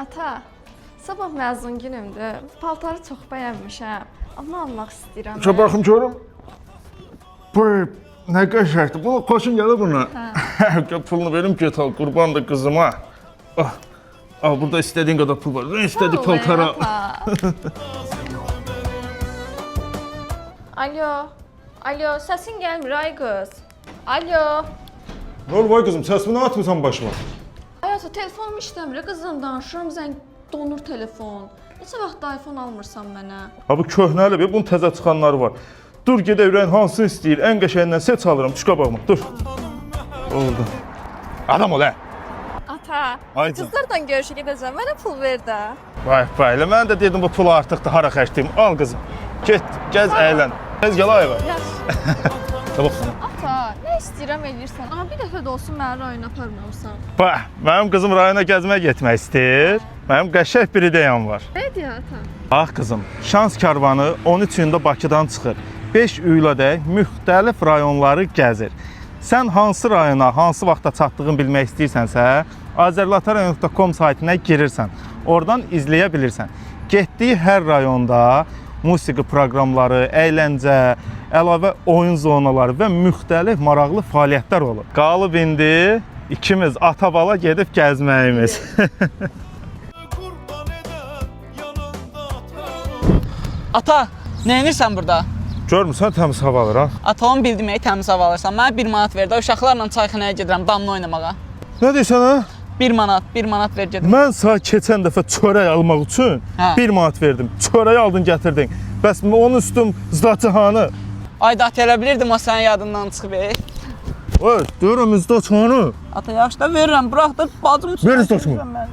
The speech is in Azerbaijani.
Ata, sabah məzun günümdür. Paltarı çox bəyənmişəm. Amma almaq istəyirəm. Şöyle bakım görüm. Bu ne qəşəngdir. Bunu xoşun gəlir buna. Hə. Pulunu verim get al, qurban da qızıma. Ah. Al burada istediğin kadar pul var. Ne istediğin paltara. Alo. Alo, səsin gəlmir ay qız. Alo. Ne olur vay kızım, sesimi ne atmıyorsan başıma? Ay ata, telefonum işləmir. Qızım danışıram, zəng donur telefon. Neçə vaxt iPhone almırsan mənə? Ha bu köhnəli bir, bunun təzə çıxanları var. Dur gedək ürəyin hansını istəyir, ən qəşəyindən seç alırım, çıqa baxma, dur. Oldu. Adam ol hə. Ata, Ay canım. qızlarla görüşə gedəcəm. Mənə pul ver də. Vay vay, elə mən də dedim bu pulu artıq da hara xərcləyim. Al qızım. Get, gəz əylən. Gəz gəl ayva. Tabaq sana. Ata, nə istəyirəm eləyirsən. Amma bir dəfə də olsun məni rayona aparmamısan. Bax, mənim qızım rayona gəzməyə getmək istəyir. Mənim qəşəng bir ideyam var. Nə deyir ata? Bax qızım, şans karvanı 13 gündə Bakıdan çıxır. 5 iyulədək müxtəlif rayonları gəzir. Sən hansı rayona, hansı vaxtda çatdığını bilmək istəyirsənsə, azerlatara.com saytına girirsən. Oradan izləyə bilirsən. Getdiyi hər rayonda musiqi proqramları, əyləncə, əlavə oyun zonaları və müxtəlif maraqlı fəaliyyətlər olur. Qalıb indi ikimiz ata-bala gedib gəzməyimiz. Ata, nə edirsən burada? Görmürsən təmiz hava alır ha? Ata, onu bildirməyi təmiz hava alırsan. Mənə 1 manat ver də uşaqlarla çayxanaya gedirəm damla oynamağa. Nə deyirsən ha? 1 manat ver gedim. Mən sənə keçən dəfə çörək almaq üçün Hə. 1 manat verdim. Çörəyi aldın gətirdin. Bəs onun üstüm zlatı hanı? Ay da elə bilirdim o sənin yadından çıxıb. Oy, deyirəm zlatı hanı? Ata, yaxşı da verirəm. Bırax da bacım üçün. Ver zlatımı. Mən.